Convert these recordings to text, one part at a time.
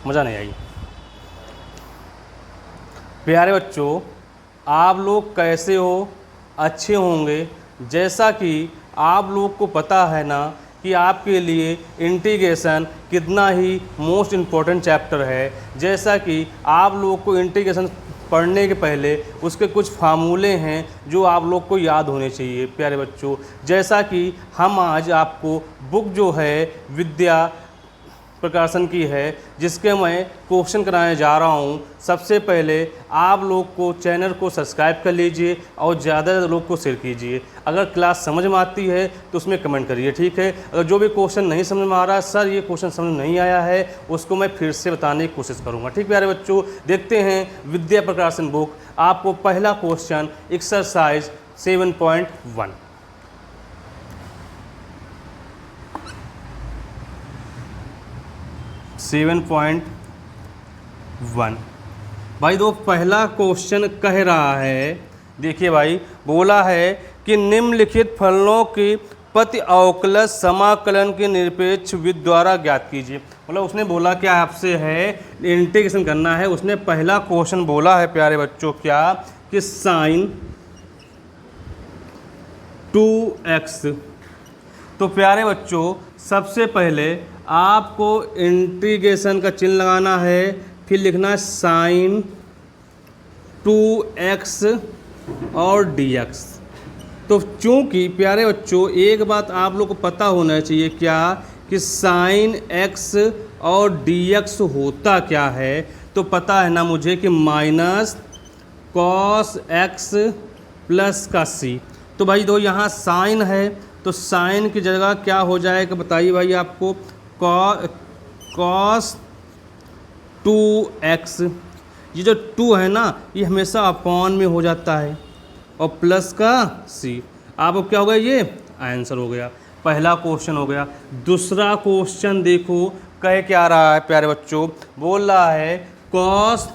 मज़ा नहीं आई। प्यारे बच्चों, आप लोग कैसे हो? अच्छे होंगे। जैसा कि आप लोग को पता है ना कि आपके लिए इंटीग्रेशन कितना ही मोस्ट इम्पॉर्टेंट चैप्टर है। जैसा कि आप लोग को इंटीग्रेशन पढ़ने के पहले उसके कुछ फार्मूले हैं जो आप लोग को याद होने चाहिए। प्यारे बच्चों, जैसा कि हम आज आपको बुक जो है विद्या प्रकाशन की है, जिसके मैं क्वेश्चन कराने जा रहा हूं। सबसे पहले आप लोग को चैनल को सब्सक्राइब कर लीजिए और ज़्यादा लोग को शेयर कीजिए। अगर क्लास समझ में आती है तो उसमें कमेंट करिए, ठीक है। अगर जो भी क्वेश्चन नहीं समझ में आ रहा, सर ये क्वेश्चन समझ नहीं आया है, उसको मैं फिर से बताने की कोशिश करूँगा, ठीक प्यारे बच्चों। देखते हैं विद्या प्रकाशन बुक। आपको पहला क्वेश्चन एक्सरसाइज 7.1। भाई दो पहला क्वेश्चन कह रहा है, देखिए भाई, बोला है कि निम्नलिखित फलनों की प्रति अवकलज समाकलन के निरपेक्ष विधि द्वारा ज्ञात कीजिए। मतलब उसने बोला क्या आपसे है, इंटीग्रेशन करना है। उसने पहला क्वेश्चन बोला है प्यारे बच्चों क्या, कि साइन 2x। तो प्यारे बच्चों, सबसे पहले आपको इंटीग्रेशन का चिन्ह लगाना है, फिर लिखना है साइन 2x और dx। तो चूंकि प्यारे बच्चों एक बात आप लोग को पता होना चाहिए क्या, कि साइन x और dx होता क्या है। तो पता है ना मुझे कि माइनस कॉस x प्लस का c। तो भाई दो यहाँ साइन है, तो साइन की जगह क्या हो जाएगा बताइए भाई आपको, कॉस 2x। ये जो 2 है ना, ये हमेशा अपॉन में हो जाता है, और प्लस का c। आपको क्या हो गया, ये आंसर हो गया। पहला क्वेश्चन हो गया। दूसरा क्वेश्चन देखो कह क्या रहा है प्यारे बच्चों, बोल रहा है कॉस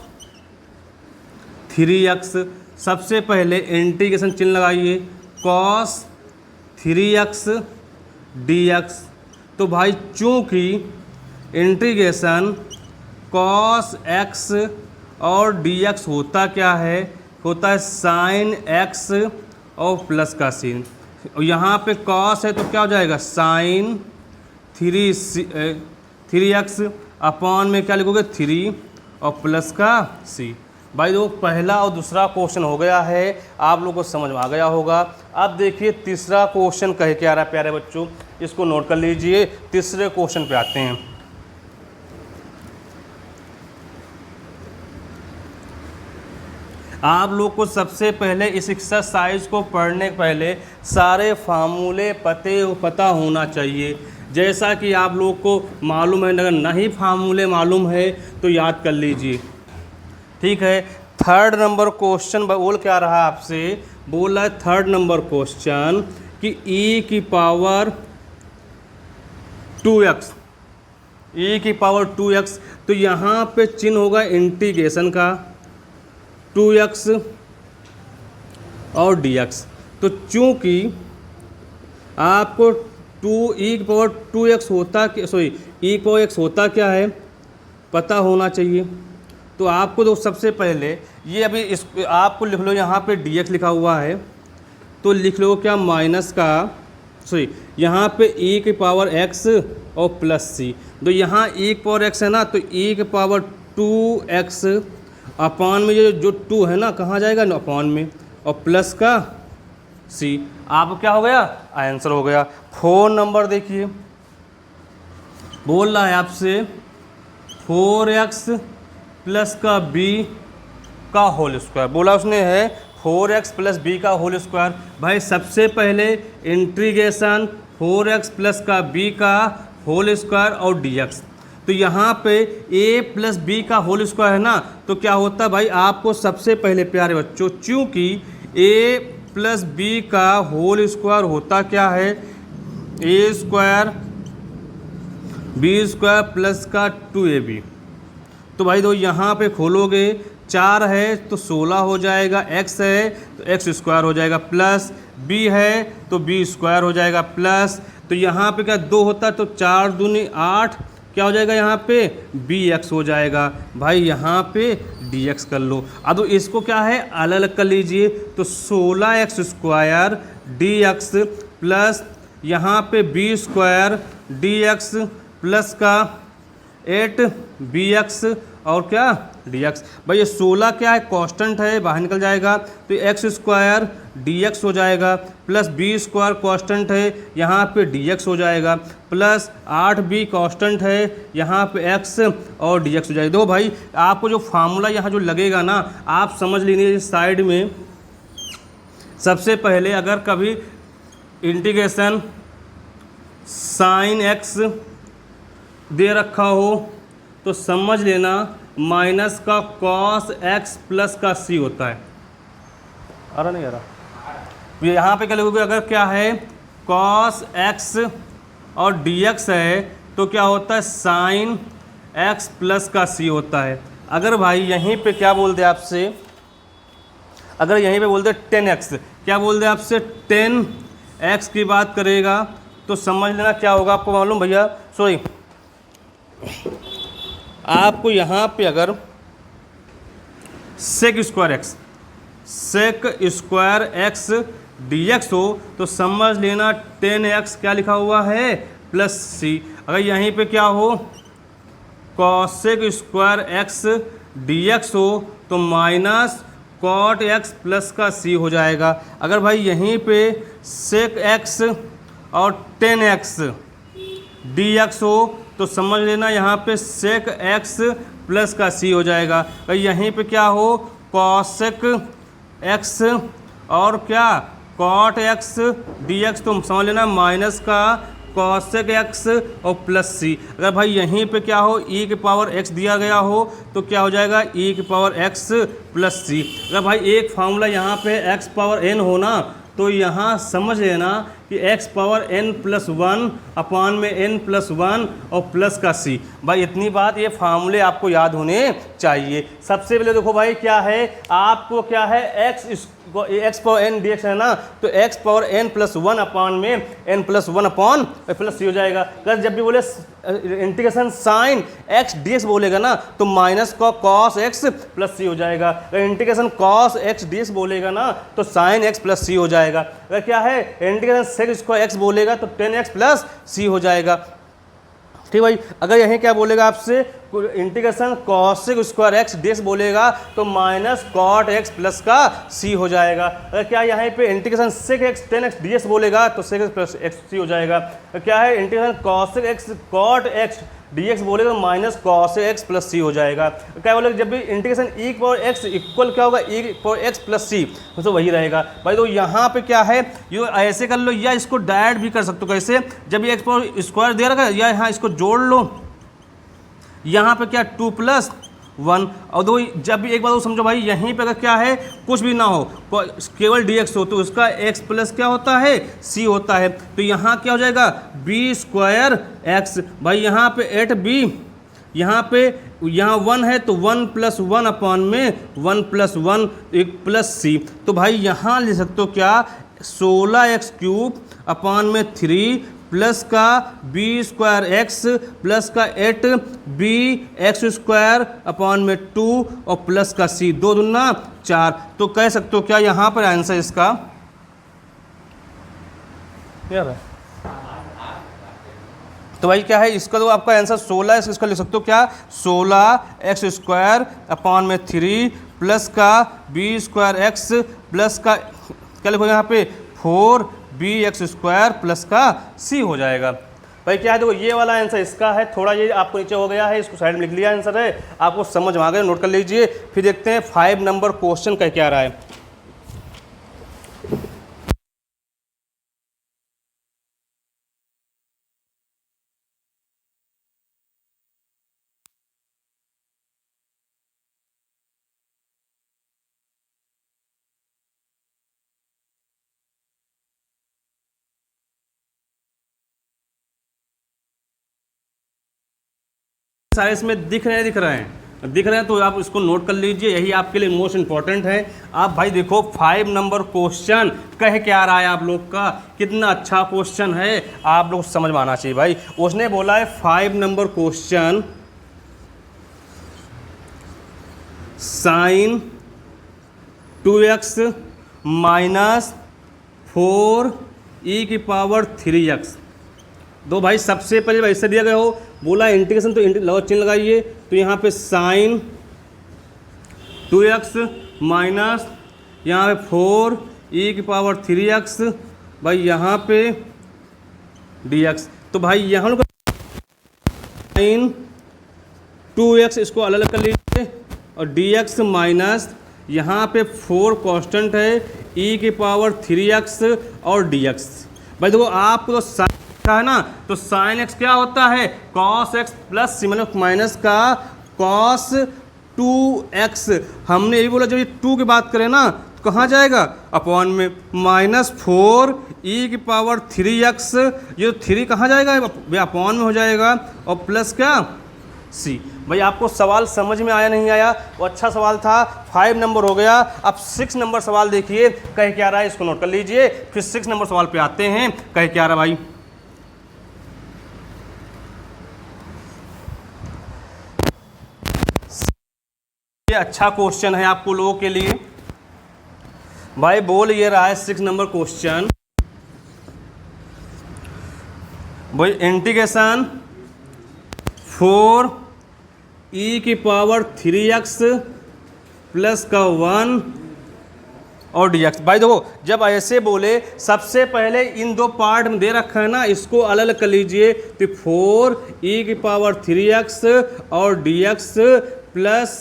3x। सबसे पहले इंटीग्रेशन चिन्ह लगाइए, कॉस 3x dx। तो भाई चूंकि इंटीग्रेशन कॉस x और dx होता क्या है, होता है साइन x और प्लस का sin। और यहाँ पे कॉस है तो क्या हो जाएगा, साइन 3x अपॉन में क्या लिखोगे 3 और प्लस का c। भाई दो पहला और दूसरा क्वेश्चन हो गया है, आप लोगों को समझ में आ गया होगा। अब देखिए तीसरा क्वेश्चन कह के आ रहा है प्यारे बच्चों, इसको नोट कर लीजिए। तीसरे क्वेश्चन पे आते हैं। आप लोग को सबसे पहले इस एक्सरसाइज को पढ़ने के पहले सारे फार्मूले पता होना चाहिए। जैसा कि आप लोग को मालूम है, अगर नहीं फार्मूले मालूम है तो याद कर लीजिए, ठीक है। थर्ड नंबर क्वेश्चन बोल क्या रहा है आपसे, बोल रहा है थर्ड नंबर क्वेश्चन कि e की पावर 2x, e की पावर 2x। तो यहाँ पे चिन्ह होगा इंटीग्रेशन का 2x और dx। तो चूंकि आपको e की पावर 2x होता, e की पावर x होता क्या है पता होना चाहिए। तो आपको तो सबसे पहले ये अभी इस आपको लिख लो, यहाँ पे dx लिखा हुआ है तो लिख लो क्या, माइनस का यहाँ पे e की पावर x और प्लस c। तो यहाँ e की पावर x है ना, तो e की पावर 2x अपॉन में ये जो 2 है ना कहाँ जाएगा, अपॉन में, और प्लस का c। आपको क्या हो गया, आंसर हो गया। 4 नंबर देखिए, बोल रहा है आपसे 4x प्लस का b का होल स्क्वायर। बोला उसने है 4x प्लस b का होल स्क्वायर। भाई सबसे पहले इंटीग्रेशन 4x प्लस का b का होल स्क्वायर और dx। तो यहाँ पे a प्लस b का होल स्क्वायर है ना, तो क्या होता है भाई, आपको सबसे पहले प्यारे बच्चों, चूँकि a प्लस b का होल स्क्वायर होता क्या है, a square b square plus का 2ab। तो भाई दो यहाँ पे खोलोगे, 4 है तो 16 हो जाएगा, x है तो x स्क्वायर हो जाएगा, प्लस b है तो b स्क्वायर हो जाएगा, प्लस तो यहाँ पे क्या 2 होता है तो 4 दूनी 8, क्या हो जाएगा यहाँ पे bx हो जाएगा। भाई यहाँ पे dx कर लो। अब तो इसको क्या है अलग अलग कर लीजिए, तो 16x² dx प्लस यहाँ पे b² dx प्लस का 8bx और क्या dx। भाई ये 16 क्या है कांस्टेंट है, बाहर निकल जाएगा तो x² dx हो जाएगा, प्लस b² कांस्टेंट है यहाँ पे dx हो जाएगा, प्लस 8b कांस्टेंट है यहाँ पे x और dx हो जाएगा। दो भाई आपको जो फार्मूला यहाँ जो लगेगा ना आप समझ लीजिए साइड में। सबसे पहले अगर कभी इंटीग्रेशन साइन x दे रखा हो तो समझ लेना माइनस का कॉस x प्लस का c होता है। आ रहा नहीं आ रहा? यहाँ पे क्या लिखोगे, अगर क्या है कॉस x और dx है तो क्या होता है साइन x प्लस का c होता है। अगर भाई यहीं पे क्या बोल दे आपसे, अगर यहीं पे बोल दे 10x, क्या बोल दे आपसे 10x की बात करेगा तो समझ लेना क्या होगा आपको मालूम भैया, सॉरी आपको यहाँ पे अगर sec² x dx हो तो समझ लेना 10x क्या लिखा हुआ है प्लस c। अगर यहीं पे क्या हो cos² x dx हो तो माइनस cot x प्लस का c हो जाएगा। अगर भाई यहीं पे sec x और 10x dx हो तो समझ लेना यहाँ पे sec x प्लस का c हो जाएगा। तो यहीं पे क्या हो cosec x और क्या cot x dx तो समझ लेना माइनस का cosec x और प्लस c। अगर भाई यहीं पे क्या हो e की पावर x दिया गया हो तो क्या हो जाएगा e की पावर x प्लस c। अगर भाई एक फार्मूला यहाँ पे x पावर n हो ना तो यहाँ समझ लेना कि x पावर n प्लस 1 अपान में n प्लस 1 और प्लस का c। भाई इतनी बात ये फार्मूले आपको याद होने चाहिए। सबसे पहले देखो भाई क्या है आपको क्या है x पावर n dx है ना, तो x पावर n प्लस 1 अपान में n प्लस 1 अपान प्लस c हो जाएगा। अगर जब भी बोले इंटीग्रेशन साइन x dx बोलेगा ना तो माइनस का कॉस x प्लस c हो जाएगा। अगर इंटीग्रेशन कॉस x dx बोलेगा ना तो साइन x प्लस c हो जाएगा। अगर क्या है इंटीग्रेशन sec² x बोलेगा तो 10x प्लस c हो जाएगा। ठीक भाई। अगर यहीं क्या बोलेगा आपसे इंटीग्रेशन cos² x dx बोलेगा तो माइनस cot x प्लस का c हो जाएगा। अगर क्या यहाँ पे integration sec x 10x dx बोलेगा तो sec x प्लस c हो जाएगा। तो क्या है integration cos x cot x dx बोलेगा तो minus cos x plus c हो जाएगा। क्या बोलेगा जब भी इंटीग्रेशन e की पावर x इक्वल क्या होगा e की पावर x प्लस c तो वही रहेगा। भाई तो यहाँ पे क्या है ये ऐसे कर लो या इसको डायरेक्ट भी कर सकते हो। कैसे, जब ये x पावर स्क्वायर दे रखा है या यहाँ इसको जोड़ लो, यहाँ पे क्या 2 प्लस 1 और दो। जब भी एक बात समझो भाई यहीं पे अगर क्या है कुछ भी ना हो केवल dx हो तो उसका x प्लस क्या होता है c होता है। तो यहाँ क्या हो जाएगा b² x। भाई यहाँ पे 8b, यहाँ पे यहाँ 1 है तो 1 प्लस 1 अपान में 1 प्लस 1 एक प्लस c। तो भाई यहाँ ले सकते हो क्या 16x³ अपान में 3 प्लस का b² x प्लस का 8bx² अपान में 2 और प्लस का c, 2 दूना 4। तो कह सकते हो क्या यहाँ पर आंसर इसका क्या है। तो भाई क्या है इसका तो आपका आंसर 16 है। इसका लिख सकते हो क्या 16x² अपान में 3 प्लस का b² x प्लस का क्या लिखो यहाँ पे 4bx² प्लस का c हो जाएगा। भाई क्या है देखो ये वाला आंसर इसका है, थोड़ा ये आपको नीचे हो गया है, इसको साइड में लिख लिया आंसर है, आपको समझ में आ गया, नोट कर लीजिए। फिर देखते हैं 5 नंबर क्वेश्चन का क्या रहा है। सारे इसमें दिख रहे हैं दिख रहे हैं तो आप इसको नोट कर लीजिए, यही आपके लिए मोस्ट इंपॉर्टेंट है। आप भाई देखो 5 नंबर क्वेश्चन कह क्या रहा है आप लोग का, कितना अच्छा क्वेश्चन है, आप लोग समझ में आना चाहिए भाई। उसने बोला है 5 number question sign 2x minus 4e⁻3x। दो भाई सबसे पहले भाई ऐसे दिया गया हो, बोला इंटीग्रेशन तो लॉ चिन्ह लगाइए, तो यहाँ पे साइन 2x माइनस यहाँ पे 4e⁻3x भाई यहाँ पे dx। तो भाई यहाँ साइन 2x इसको अलग अलग कर लीजिए और dx माइनस यहाँ पे 4 कांस्टेंट है e⁻3x और dx। भाई देखो आपको तो साइन है ना, तो साइन x क्या होता है cos x प्लस माइनस का cos 2x। हमने यही बोला जब ये 2 की बात करें ना तो कहाँ जाएगा अपॉन में माइनस 4e⁻3x, ये 3 कहाँ जाएगा अपॉन में हो जाएगा और प्लस क्या c। भाई आपको सवाल समझ में आया नहीं आया, वो अच्छा सवाल था, 5 नंबर हो गया। अब 6 नंबर सवाल देखिए कह क्या रहा है, इसको नोट कर लीजिए, फिर 6 नंबर सवाल पे आते हैं। कह क्या रहा भाई, ये अच्छा क्वेश्चन है आपको लोगों के लिए। भाई बोल ये रहा है 6 नंबर क्वेश्चन, भाई इंटीग्रेशन 4e⁻3x प्लस का 1 और dx। भाई देखो जब ऐसे बोले सबसे पहले इन दो पार्ट में दे रखा है ना, इसको अलग अलग कर लीजिए, तो 4e⁻3x और dx प्लस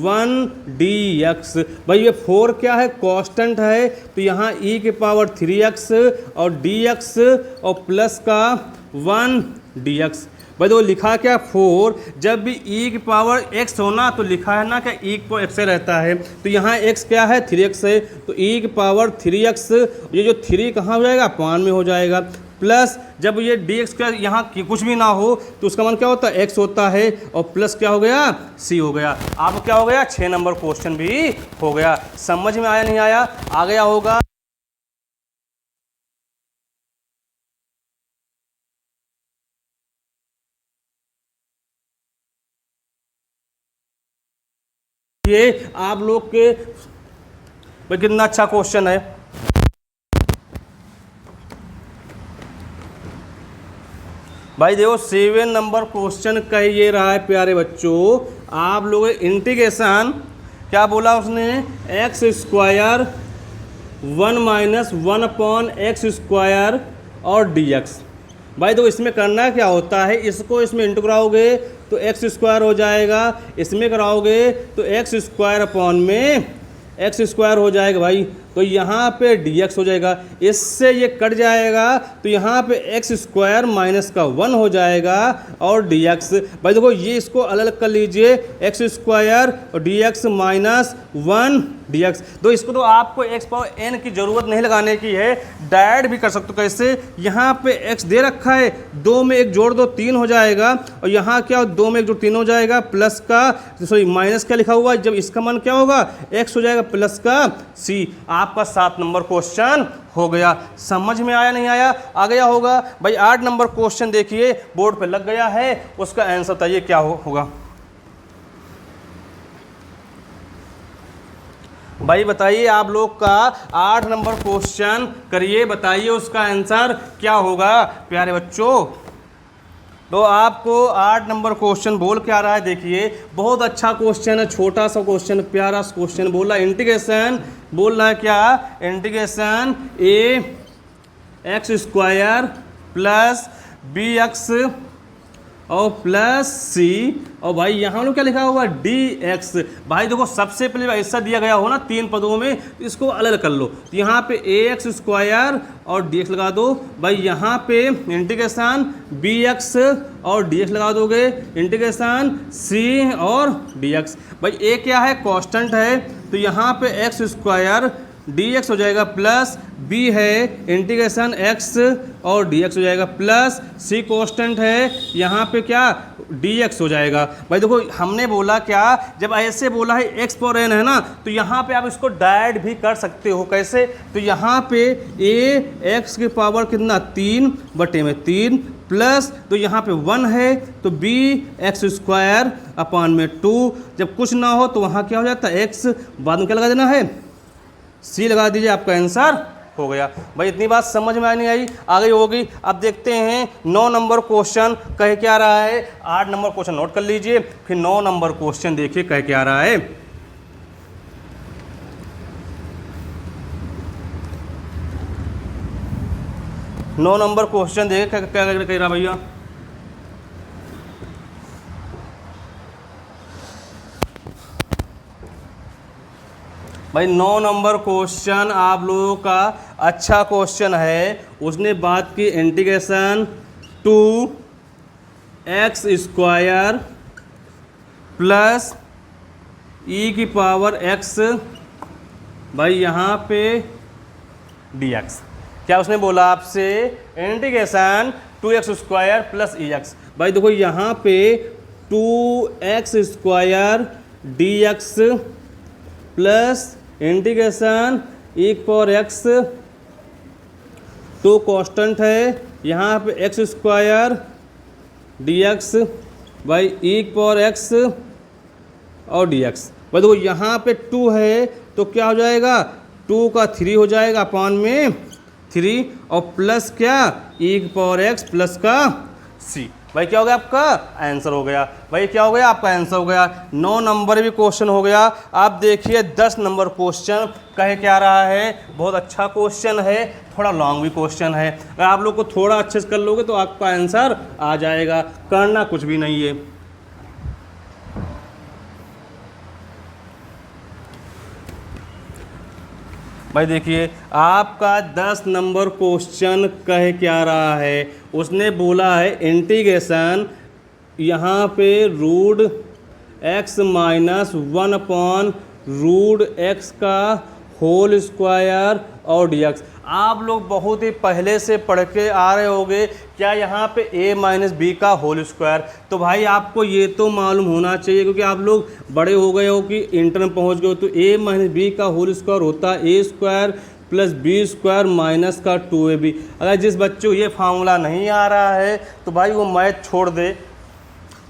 1 dx। भाई ये 4 क्या है कांस्टेंट है, तो यहाँ e⁻3x और dx और प्लस का 1 dx। भाई देखो लिखा क्या 4, जब भी e⁻x होना तो लिखा है ना क्या e⁻x से रहता है, तो यहाँ x क्या है 3x है, तो e⁻3x ये जो 3 कहाँ हो जाएगा अपॉन में हो जाएगा, प्लस जब ये dx का यहाँ कुछ भी ना हो तो उसका मान क्या होता है x होता है और प्लस क्या हो गया c हो गया। आपको क्या हो गया 6 नंबर क्वेश्चन भी हो गया। समझ में आया नहीं आया, आ गया होगा। ये आप लोग के भाई कितना अच्छा क्वेश्चन है। भाई देखो 7 नंबर क्वेश्चन कह ये रहा है प्यारे बच्चों, आप लोग इंटीग्रेशन क्या बोला उसने x² 1 माइनस 1/x² और dx। भाई देखो इसमें करना क्या होता है, इसको इसमें इंटू कराओगे तो x² हो जाएगा, इसमें कराओगे तो x² अपॉन में x² हो जाएगा भाई, तो यहाँ पे dx हो जाएगा, इससे ये कट जाएगा तो यहाँ पे x² माइनस का 1 हो जाएगा और dx। भाई देखो ये इसको अलग अलग कर लीजिए, x² और dx माइनस 1 dx। तो इसको तो आपको x⁻n की ज़रूरत नहीं लगाने की है, डायरेक्ट भी कर सकते हो। कैसे, यहाँ पे x दे रखा है, 2 में 1 जोड़ दो 3 हो जाएगा, और यहाँ क्या 2 में 1 जोड़ 3 हो जाएगा, प्लस का सॉरी माइनस क्या लिखा हुआ है, जब इसका मान क्या होगा x हो जाएगा प्लस का c। आपका 7 नंबर क्वेश्चन हो गया। समझ में आया नहीं आया, आ गया होगा। भाई 8 नंबर क्वेश्चन देखिए बोर्ड पे लग गया है, उसका आंसर बताइए क्या होगा। भाई बताइए आप लोग का 8 नंबर क्वेश्चन करिए, बताइए उसका आंसर क्या होगा प्यारे बच्चों। तो आपको 8 नंबर क्वेश्चन बोल के आ रहा है, देखिए बहुत अच्छा क्वेश्चन है, छोटा सा क्वेश्चन, प्यारा सा क्वेश्चन। बोल रहा है इंटीग्रेशन, बोल रहा है क्या इंटीग्रेशन ax² प्लस bx और प्लस c, और भाई यहाँ लोग क्या लिखा हुआ dx। भाई देखो सबसे पहले ऐसा दिया गया हो ना 3 पदों में, तो इसको अलग अलग कर लो, तो यहाँ पे ax² और dx लगा दो। भाई यहाँ पे इंटीग्रेशन bx और dx लगा दोगे, इंटीग्रेशन c और dx। भाई a क्या है कांस्टेंट है, तो यहाँ पे x² dx हो जाएगा, प्लस b है इंटीग्रेशन x और dx हो जाएगा, प्लस c कांस्टेंट है, यहाँ पे क्या dx हो जाएगा। भाई देखो हमने बोला क्या, जब ऐसे बोला है x पावर n है ना, तो यहाँ पे आप इसको डायरेक्ट भी कर सकते हो। कैसे, तो यहाँ पे a x की पावर कितना 3/3 प्लस, तो यहाँ पे 1 है तो b x² अपान में 2। जब कुछ ना हो तो वहाँ क्या हो जाता है x, बाद में क्या लगा देना है c लगा दीजिए, आपका आंसर हो गया। भाई इतनी बात समझ में नहीं आई, आ गई होगी। अब देखते हैं 9 नंबर क्वेश्चन कह क्या रहा है। 8 नंबर क्वेश्चन नोट कर लीजिए, फिर 9 नंबर क्वेश्चन देखिए कह क्या रहा है। नौ नंबर क्वेश्चन देखिए क्या कह रहा भैया। भाई 9 नंबर क्वेश्चन आप लोगों का अच्छा क्वेश्चन है। उसने बात की इंटीग्रेशन 2x² प्लस e की पावर x, भाई यहाँ पे dx। क्या उसने बोला आपसे, इंटीग्रेशन 2x² प्लस ex। भाई देखो यहाँ पे 2x² dx plus integration e की पावर x, तो कांस्टेंट है यहाँ पे x² dx, भाई e की पावर x और dx। भाई देखो यहाँ पे 2 है तो क्या हो जाएगा, 2 का 3 हो जाएगा अपान में 3, और प्लस क्या e की पावर x प्लस का c। भाई क्या हो गया, आपका आंसर हो गया। भाई क्या हो गया, आपका आंसर हो गया। 9 नंबर भी क्वेश्चन हो गया। आप देखिए 10 नंबर क्वेश्चन कह क्या रहा है। बहुत अच्छा क्वेश्चन है, थोड़ा लॉन्ग भी क्वेश्चन है। अगर आप लोग को थोड़ा अच्छे से कर लोगे तो आपका आंसर आ जाएगा, करना कुछ भी नहीं है। भाई देखिए आपका 10 नंबर क्वेश्चन कह क्या रहा है। उसने बोला है इंटीग्रेशन यहाँ पे रूट x माइनस 1/√x का होल स्क्वायर और dx। आप लोग बहुत ही पहले से पढ़ के आ रहे होंगे क्या यहाँ पे a माइनस बी का होल स्क्वायर। तो भाई आपको ये तो मालूम होना चाहिए क्योंकि आप लोग बड़े हो गए हो कि इंटर में पहुँच गए हो। तो a माइनस बी का होल स्क्वायर होता है a² प्लस b² माइनस का 2ab। अगर जिस बच्चों को ये फार्मूला नहीं आ रहा है तो भाई वो मैथ छोड़ दे।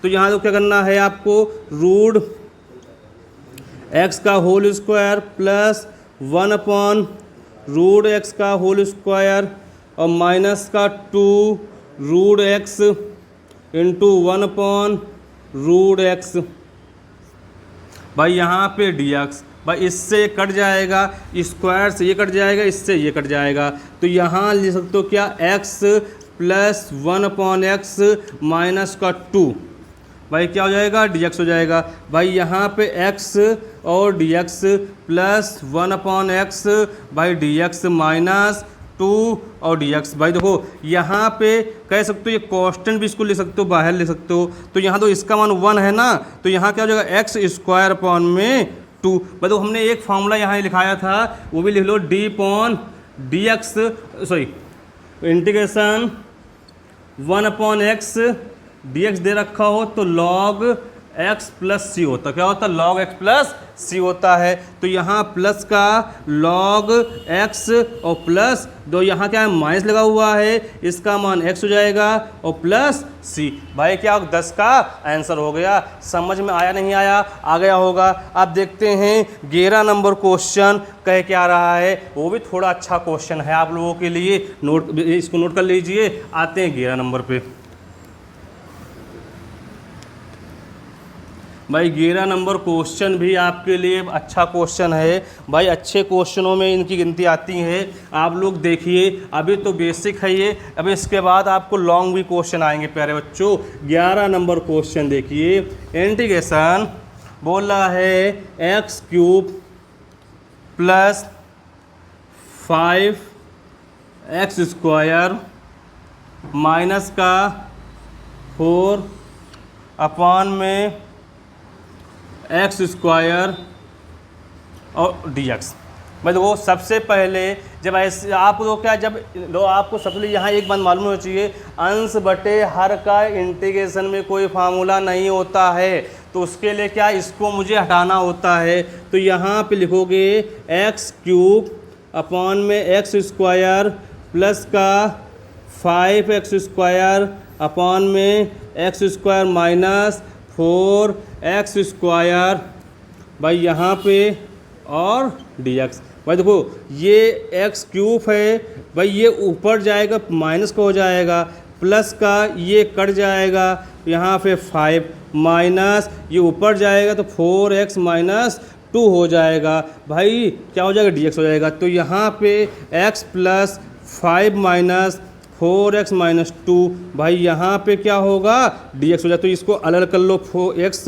तो यहाँ तो क्या करना है आपको, रूट x का होल स्क्वायर प्लस 1/√x का होल स्क्वायर और माइनस का 2√x इंटू 1/√x। भाई यहाँ पे dx, भाई इससे कट जाएगा, स्क्वायर से ये कट जाएगा, इससे ये कट जाएगा। तो यहाँ लिख सकते हो क्या, x प्लस 1/x माइनस का 2, भाई क्या हो जाएगा, dx हो जाएगा। भाई यहाँ पे x और dx प्लस 1/x, भाई dx माइनस 2 और dx। भाई देखो यहाँ पे कह सकते हो ये कांस्टेंट भी इसको ले सकते हो, बाहर ले सकते हो। तो यहाँ तो इसका मान 1 है ना, तो यहाँ क्या हो जाएगा x² अपॉन में 2। भाई देखो हमने एक फार्मूला यहाँ लिखाया था वो भी लिख लो, d/dx, sorry integration 1/x dx दे रखा हो तो log x प्लस सी होता, क्या होता है log x प्लस सी होता है। तो यहाँ प्लस का log x और प्लस दो, यहाँ क्या है माइनस लगा हुआ है, इसका मान x हो जाएगा और प्लस c। भाई क्या 10 का आंसर हो गया। समझ में आया नहीं आया, आ गया होगा। अब देखते हैं 11 नंबर क्वेश्चन कह क्या रहा है। वो भी थोड़ा अच्छा क्वेश्चन है आप लोगों के लिए, नोट इसको नोट कर लीजिए। आते हैं 11 नंबर पे। भाई 11 नंबर क्वेश्चन भी आपके लिए अच्छा क्वेश्चन है। भाई अच्छे क्वेश्चनों में इनकी गिनती आती है। आप लोग देखिए अभी तो बेसिक है ये, अभी इसके बाद आपको लॉन्ग भी क्वेश्चन आएंगे प्यारे बच्चों। 11 नंबर क्वेश्चन देखिए, इंटीग्रेशन बोल रहा है x³ प्लस 5x² माइनस का 4 अपॉन में x² और dx। मैं देखो सबसे पहले जब ऐसे आप लोग क्या जब लो आपको सबसे पहले यहाँ एक बात मालूम होना चाहिए, अंश बटे हर का इंटीग्रेशन में कोई फार्मूला नहीं होता है, तो उसके लिए क्या इसको मुझे हटाना होता है। तो यहाँ पे लिखोगे एक्स क्यूब अपॉन में एक्स स्क्वायर प्लस का 5x स्क्वायर अपॉन में x square minus 4x square भाई यहाँ पे और dx। भाई देखो ये x क्यूब है भाई, ये ऊपर जाएगा माइनस का हो जाएगा, प्लस का ये कट जाएगा यहाँ पे 5 माइनस ये ऊपर जाएगा तो 4x माइनस 2 हो जाएगा भाई, क्या हो जाएगा dx हो जाएगा। तो यहाँ पे x plus 5 minus 4x minus 2 भाई यहाँ पे क्या होगा dx हो जाए। तो इसको अलग कर लो, 4x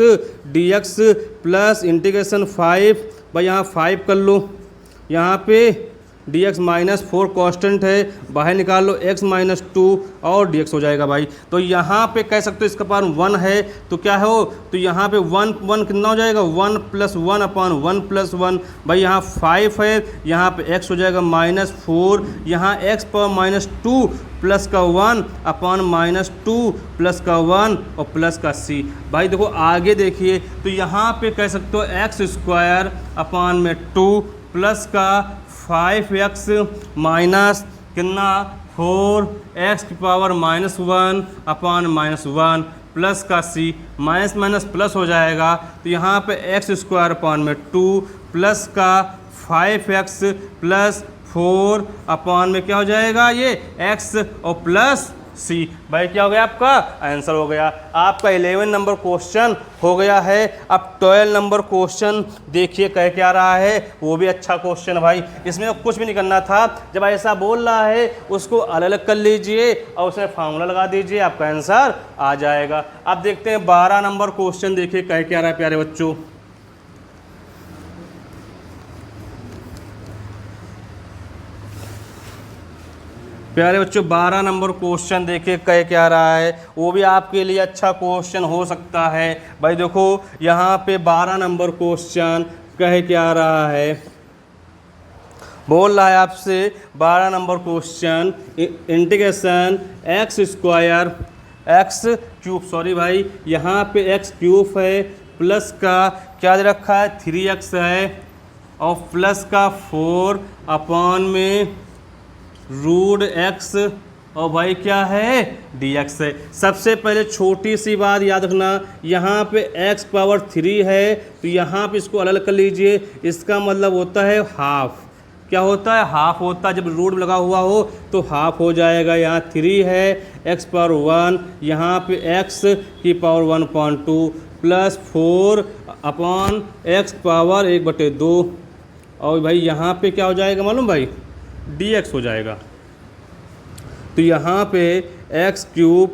dx प्लस इंटीग्रेशन 5 भाई यहाँ 5 कर लो, यहाँ पे dx माइनस 4 कांस्टेंट है, बाहर निकाल लो x माइनस 2 और dx हो जाएगा भाई। तो यहाँ पे कह सकते हो इसका पावर 1 है तो क्या हो, तो यहाँ पे 1 कितना हो जाएगा 1 प्लस 1 अपॉन 1 प्लस 1 भाई यहाँ 5 है, यहाँ पे x हो जाएगा माइनस 4, यहाँ x पावर माइनस 2 प्लस का 1 अपॉन माइनस 2 प्लस का 1 और प्लस का c। भाई देखो आगे देखिए, तो यहाँ पे कह सकते हो एक्स स्क्वायर अपॉन में 2 प्लस का 5x माइनस कितना 4x की power minus 1 upon minus 1 plus का c, माइनस माइनस प्लस हो जाएगा। तो यहाँ पे एक्स स्क्वायर अपॉन में 2 प्लस का 5x प्लस 4 अपॉन में क्या हो जाएगा ये x और प्लस c। भाई क्या हो गया आपका आंसर हो गया। आपका 11 नंबर क्वेश्चन हो गया है। अब 12 नंबर क्वेश्चन देखिए कह क्या रहा है, वो भी अच्छा क्वेश्चन है भाई, इसमें कुछ भी नहीं करना था, जब ऐसा बोल रहा है उसको अलग अलग कर लीजिए और उसमें फार्मूला लगा दीजिए, आपका आंसर आ जाएगा। अब देखते हैं 12 नंबर क्वेश्चन देखिए कह क्या रहा है प्यारे बच्चों। प्यारे बच्चों 12 नंबर क्वेश्चन देखिए कह क्या रहा है, वो भी आपके लिए अच्छा क्वेश्चन हो सकता है। भाई देखो यहाँ पे 12 नंबर क्वेश्चन कह क्या रहा है, बोल रहा है आपसे 12 number question integration x square x cube, sorry भाई यहाँ पे एक्स क्यूब है, प्लस का क्या दे रखा है 3x है और प्लस का 4 अपॉन में रूट x और भाई क्या है dx है। सबसे पहले छोटी सी बात याद रखना, यहाँ पे x पावर 3 है तो यहाँ पे इसको अलग कर लीजिए, इसका मतलब होता है हाफ। क्या होता है हाफ होता है, जब रूट लगा हुआ हो तो हाफ हो जाएगा। यहाँ 3 है x पावर 1, यहाँ पे x की power 1.2 plus 4 upon x power 1/2 और भाई यहाँ पे क्या हो जाएगा मालूम भाई dx हो जाएगा। तो यहाँ पे x क्यूब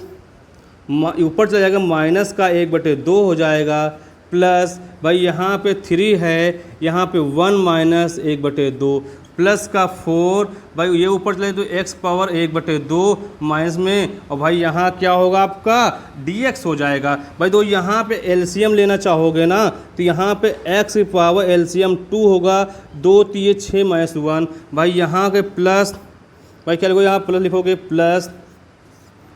ऊपर चला जाएगा माइनस का 1/2 हो जाएगा, प्लस भाई यहाँ पे 3 है, यहाँ पे 1 माइनस 1/2 प्लस का 4 भाई ये ऊपर चले तो x पावर 1/2 माइनस में और भाई यहाँ क्या होगा आपका dx हो जाएगा। भाई तो यहाँ पे एलसीएम लेना चाहोगे ना तो यहाँ पे x की पावर एलसीएम 2 होगा, 2 3 6 माइनस 1 भाई यहाँ के प्लस भाई क्या लिखोगे यहाँ प्लस लिखोगे प्लस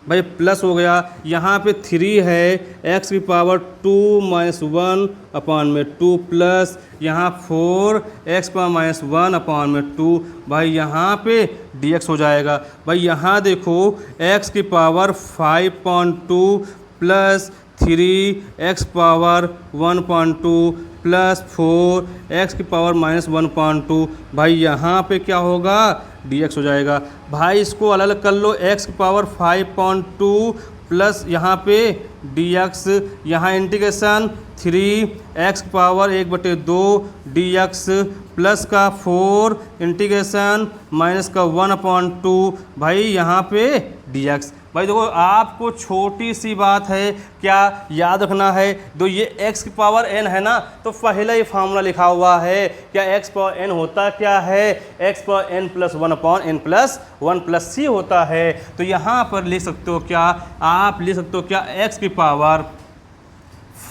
भाई प्लस हो गया। यहाँ पे 3 है x की पावर 2 माइनस 1 अपॉन में 2 प्लस यहाँ 4 x पावर माइनस 1 अपॉन में 2 भाई यहाँ पे dx हो जाएगा। भाई यहाँ देखो x की power 5.2 plus 3x power 1.2 plus 4x की पावर माइनस 1.2 भाई यहाँ पे क्या होगा dx हो जाएगा। भाई इसको अलग अलग कर लो, x की पावर 5.2 प्लस यहाँ पे dx, यहाँ इंटीग्रेशन 3x की पावर 1/2 dx प्लस का 4 इंटीग्रेशन माइनस का 1/2 भाई यहाँ पे dx। भाई देखो आपको छोटी सी बात है क्या याद रखना है, तो ये x की पावर n है ना तो पहले ही फार्मूला लिखा हुआ है, क्या x पावर n होता क्या है x power n plus 1 upon n plus 1 plus c होता है। तो यहाँ पर लिख सकते हो क्या, आप लिख सकते हो क्या x की पावर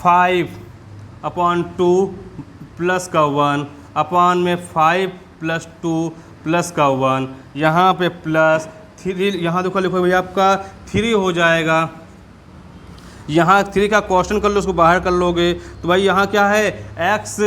5/2 प्लस का 1 अपॉन में 5 प्लस 2 प्लस का 1, यहाँ पे प्लस 3, यहाँ देखो लिखो भैया आपका 3 हो जाएगा। यहाँ 3 का क्वेश्चन कर लो, उसको बाहर कर लोगे तो भाई यहाँ क्या है x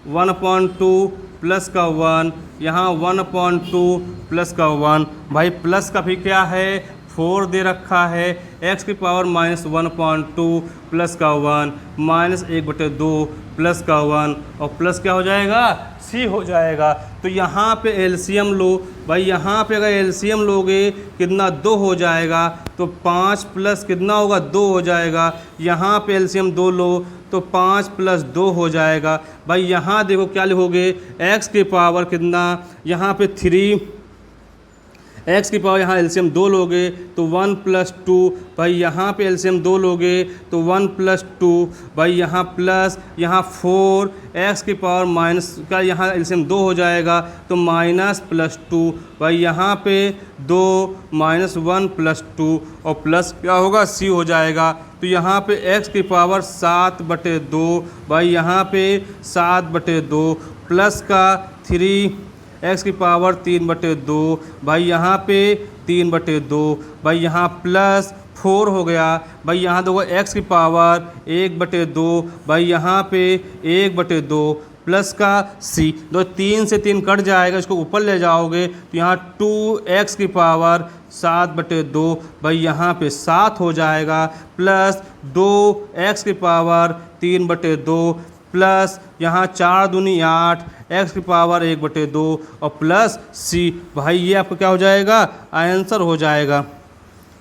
1/2 प्लस का 1, यहाँ 1/2 प्लस का 1। भाई प्लस का भी क्या है 4 दे रखा है, x की पावर -1/2 प्लस का 1 -1/2 प्लस का 1 और प्लस क्या हो जाएगा c हो जाएगा। तो यहाँ पे एलसीएम लो भाई, यहाँ पे अगर एलसीएम लोगे कितना 2 हो जाएगा, तो 5 प्लस कितना होगा 2 हो जाएगा। यहाँ पे एलसीएम 2 लो तो 5 प्लस 2 हो जाएगा। भाई यहाँ देखो क्या लिखोगे x की पावर कितना, यहाँ पे 3, x की पावर यहाँ एलसीएम 2 लोगे तो 1 + 2, भाई यहाँ पे एलसीएम 2 लोगे तो 1 + 2, भाई यहाँ प्लस यहाँ 4, x की पावर माइनस का यहाँ एलसीएम 2 हो जाएगा तो माइनस +2, भाई यहाँ पे 2 -1 + 2 और प्लस क्या होगा c हो जाएगा। तो यहाँ पे x की पावर 7/2, भाई यहाँ पे 7/2 प्लस का 3 x की पावर 3/2, भाई यहाँ पे 3/2, भाई यहाँ प्लस 4 हो गया। भाई यहाँ देखो x की पावर 1/2, भाई यहाँ पे 1/2 प्लस का c, दो 3 से 3 कट जाएगा, इसको ऊपर ले जाओगे तो यहाँ 2x की पावर 7/2, भाई यहाँ पे 7 हो जाएगा प्लस 2x की पावर 3/2 प्लस यहाँ 4 दूनी 8, x की पावर 1/2 और प्लस c। भाई ये आपका क्या हो जाएगा आंसर हो जाएगा।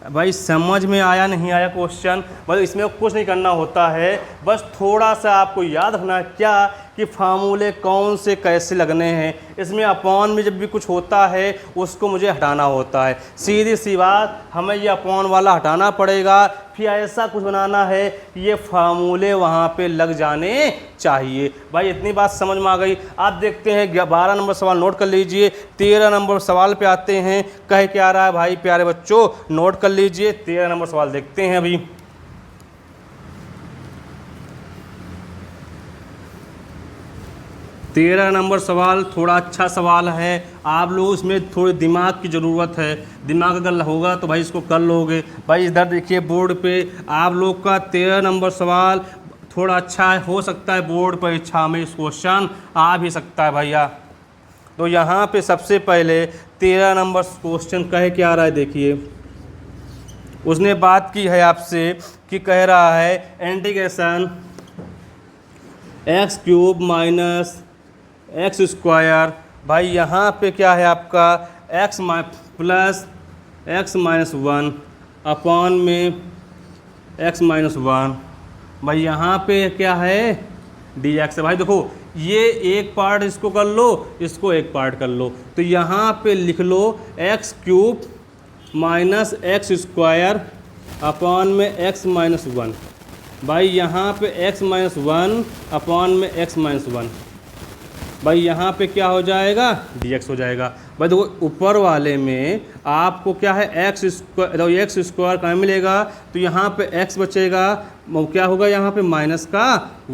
भाई समझ में आया नहीं आया क्वेश्चन, बस इसमें कुछ नहीं करना होता है, बस थोड़ा सा आपको याद रखना क्या कि फार्मूले कौन से कैसे लगने हैं। इसमें अपॉन में जब भी कुछ होता है उसको मुझे हटाना होता है, सीधी सी बात, हमें ये अपॉन वाला हटाना पड़ेगा, फिर ऐसा कुछ बनाना है कि ये फार्मूले वहाँ पे लग जाने चाहिए। भाई इतनी बात समझ में आ गई। आप देखते हैं 12 नंबर सवाल नोट कर लीजिए, 13 नंबर सवाल पे आते हैं, कह क्या रहा है भाई प्यारे बच्चों, नोट कर लीजिए। 13 नंबर सवाल देखते हैं अभी। तेरह नंबर सवाल थोड़ा अच्छा सवाल है, आप लोग इसमें थोड़ी दिमाग की ज़रूरत है, दिमाग अगर होगा तो भाई इसको कर लोगे। भाई इधर देखिए बोर्ड पे आप लोग का 13 नंबर सवाल थोड़ा अच्छा है, हो सकता है बोर्ड परीक्षा में इस क्वेश्चन आ भी सकता है भैया। तो यहाँ पे सबसे पहले 13 नंबर क्वेश्चन कहे क्या रहा है देखिए, उसने बात की है आपसे कि कह रहा है इंटीग्रेशन x³ - x²। भाई यहाँ पे क्या है आपका x प्लस x - 1 अपॉन में x - 1। भाई यहाँ पे क्या है dx है। भाई देखो ये एक पार्ट इसको कर लो, इसको एक पार्ट कर लो, तो यहाँ पे लिख लो x³ - x² अपॉन में x - 1। भाई यहाँ पे x - 1 अपॉन में x - 1, भाई यहाँ पे क्या हो जाएगा dx हो जाएगा। भाई देखो ऊपर वाले में आपको क्या है x² कहाँ मिलेगा, तो यहाँ पे x बचेगा, क्या होगा यहाँ पे माइनस का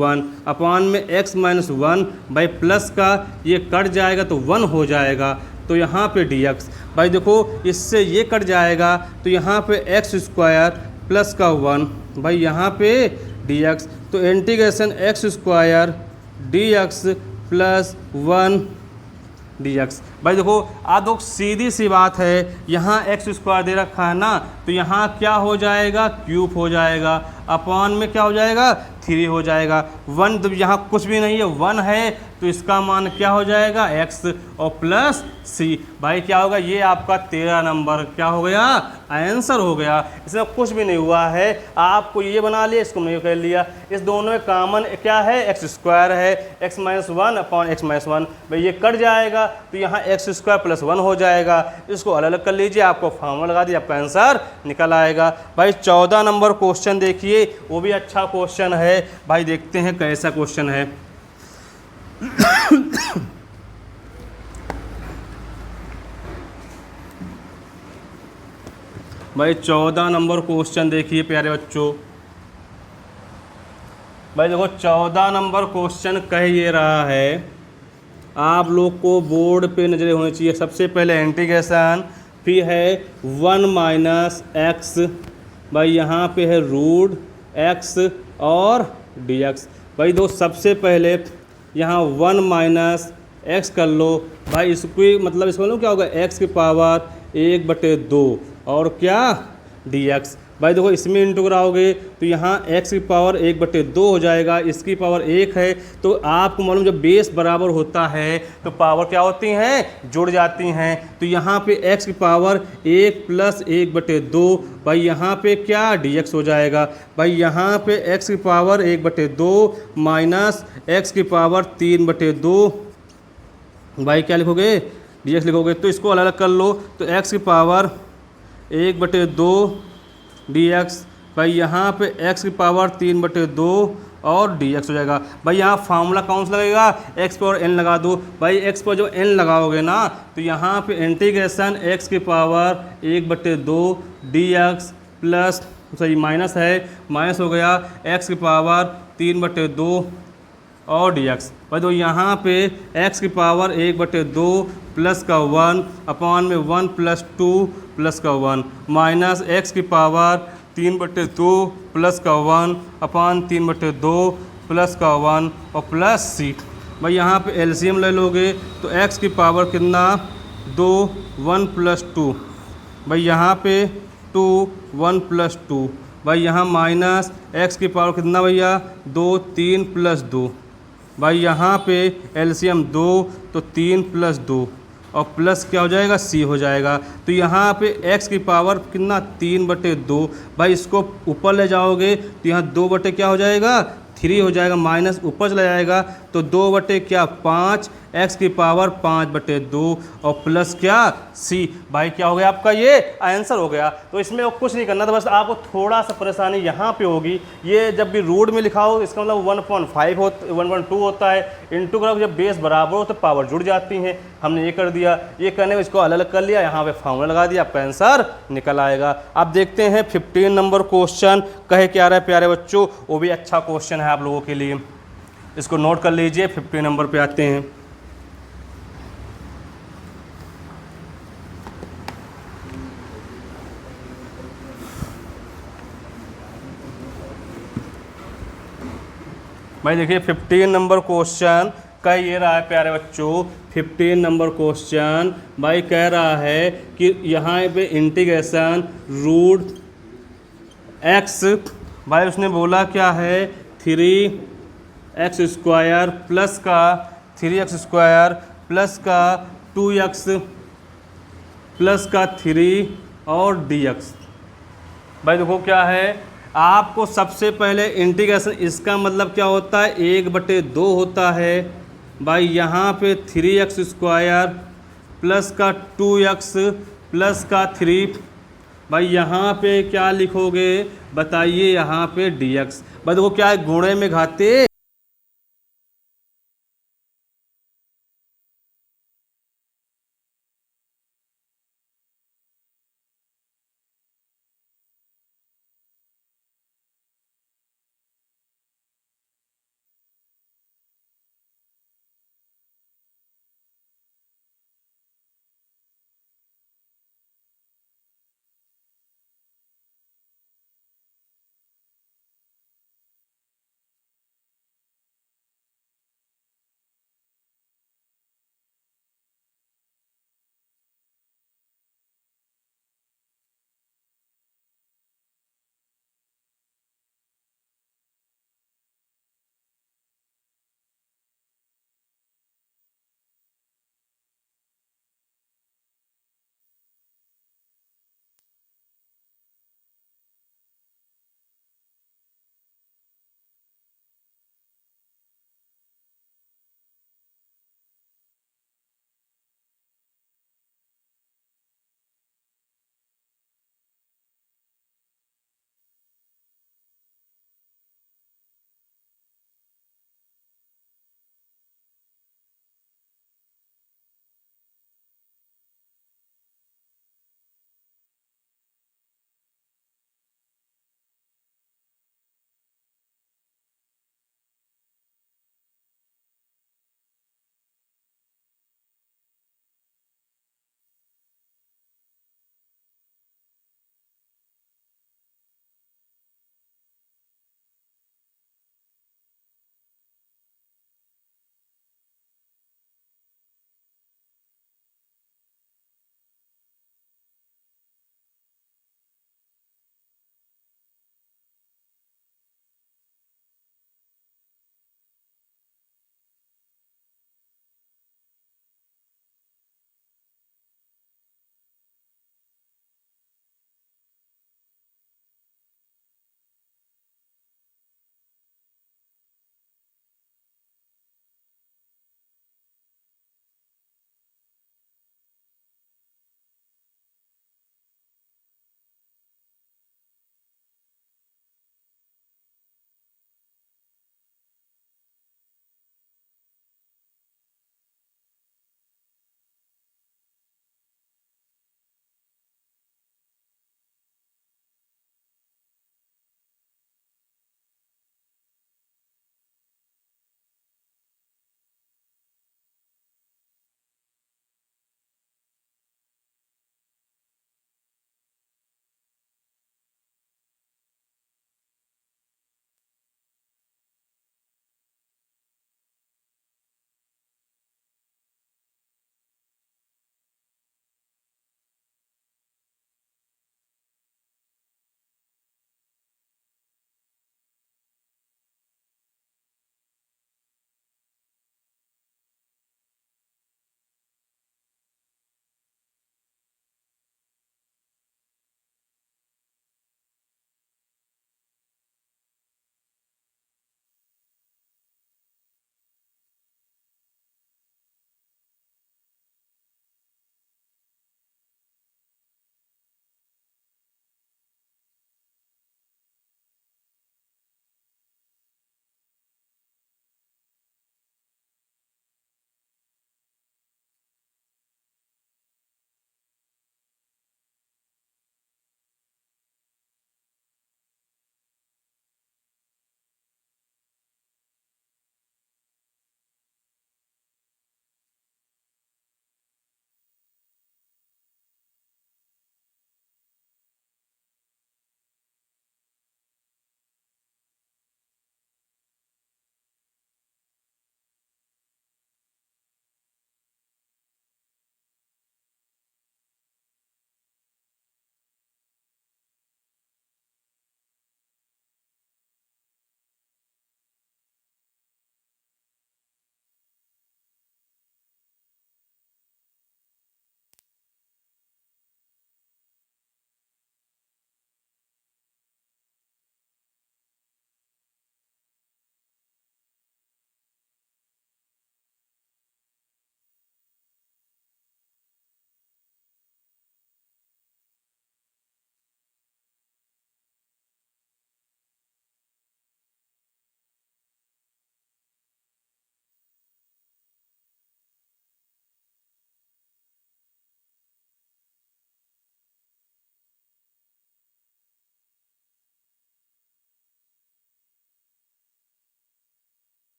1 अपॉन में x - 1, भाई प्लस का ये कट जाएगा तो 1 हो जाएगा, तो यहाँ पे dx। भाई देखो इससे ये कट जाएगा तो यहाँ पे x² प्लस का 1, भाई यहाँ पे dx, तो integration x² dx plus 1 dx। भाई देखो आप लोग सीधी सी बात है, यहाँ x² दे रखा है ना, तो यहाँ क्या हो जाएगा क्यूब हो जाएगा, अपॉन में क्या हो जाएगा 3 हो जाएगा। 1 तो यहाँ कुछ भी नहीं है, 1 है, तो इसका मान क्या हो जाएगा x और प्लस c। भाई क्या होगा ये आपका 13 नंबर क्या हो गया आंसर हो गया। इसमें कुछ भी नहीं हुआ है, आपको ये बना लिया, इसको नहीं कर लिया, इस दोनों में कॉमन क्या है x² है, x - 1 अपॉन x - 1, भाई ये कट जाएगा तो यहाँ x² प्लस 1 हो जाएगा, इसको अलग अलग कर लीजिए, आपको फॉर्मूला लगा दिया, आपका आंसर निकल आएगा। भाई 14 नंबर क्वेश्चन देखिए, वो भी अच्छा क्वेश्चन है। भाई देखते हैं कैसा क्वेश्चन है। भाई 14 नंबर क्वेश्चन देखिए प्यारे बच्चों। भाई देखो 14 नंबर क्वेश्चन कह ये रहा है आप लोग को बोर्ड पे नजरें होनी चाहिए। सबसे पहले इंटीग्रेशन, फिर है 1 माइनस एक्स, भाई यहाँ पे है रूट एक्स और dx। भाई दो सबसे पहले यहाँ 1 माइनस एक्स कर लो, भाई इसको मतलब इसको लो क्या होगा, x की पावर 1/2 और क्या dx। भाई देखो इसमें इंटू कराओगे तो यहाँ x की पावर 1/2 हो जाएगा, इसकी पावर 1 है। तो आपको मालूम जब बेस बराबर होता है तो पावर क्या होती हैं, जुड़ जाती हैं। तो यहाँ पे x की पावर 1 + 1/2, भाई यहाँ पे क्या dx हो जाएगा। भाई यहाँ पे x की पावर 1/2 माइनस x की पावर 3/2, भाई क्या लिखोगे, dx लिखोगे। तो इसको अलग अलग कर लो तो x की पावर 1/2 dx, भाई यहाँ पे x की पावर 3/2 और dx हो जाएगा। भाई यहाँ फार्मूला कौन सा लगेगा, x पर n लगा दो। भाई x पर जब n लगाओगे ना तो यहाँ पे इंटीग्रेशन x की पावर 1/2 dx प्लस सही माइनस है, माइनस हो गया x की पावर 3/2 और dx। भाई तो यहाँ पे x की पावर 1/2 प्लस का 1 अपॉन में 1 + 2 प्लस का 1 माइनस x की पावर 3/2 प्लस का 1 अपॉन 3/2 प्लस का 1 और प्लस c। भाई यहाँ पे एलसीएम ले लोगे तो x की पावर कितना 2 1 + 2, भाई यहाँ पे 2 1 + 2, भाई यहाँ माइनस x की पावर कितना भैया 2 3 + 2, भाई यहाँ पे एलसीएम 2 तो 3 + 2 और प्लस क्या हो जाएगा c हो जाएगा। तो यहाँ पे x की पावर कितना 3/2, भाई इसको ऊपर ले जाओगे तो यहाँ 2 क्या हो जाएगा 3 हो जाएगा, माइनस ऊपर चला जाएगा तो 2 क्या 5, x की पावर 5/2 और प्लस क्या c। भाई क्या हो गया आपका ये आंसर हो गया। तो इसमें कुछ नहीं करना था, बस आपको थोड़ा सा परेशानी यहाँ पे होगी। ये जब भी रूट में लिखा हो इसका मतलब 1.2 होता है, इंटू करो जब बेस बराबर हो तो पावर जुड़ जाती हैं। हमने ये कर दिया, ये करने में इसको अलग अलग कर लिया, यहाँ पे फार्मूला लगा दिया, आपका आंसर निकल आएगा। अब देखते हैं 15 नंबर क्वेश्चन कहे क्या रहा है प्यारे बच्चों, वो भी अच्छा क्वेश्चन है आप लोगों के लिए, इसको नोट कर लीजिए। 15 नंबर पे आते हैं। भाई देखिए 15 नंबर क्वेश्चन कह ये रहा है प्यारे बच्चों, 15 नंबर क्वेश्चन भाई कह रहा है कि यहाँ पे इंटीग्रेशन रूट एक्स, भाई उसने बोला क्या है 3x² प्लस का 3x² प्लस का 2x प्लस का 3 और dx। भाई देखो क्या है, आपको सबसे पहले इंटीग्रेशन, इसका मतलब क्या होता है 1/2 होता है। भाई यहाँ पे 3x² प्लस का 2x प्लस का 3, भाई यहाँ पे क्या लिखोगे बताइए, यहाँ पे dx। भाई देखो क्या है, गुणे में घाते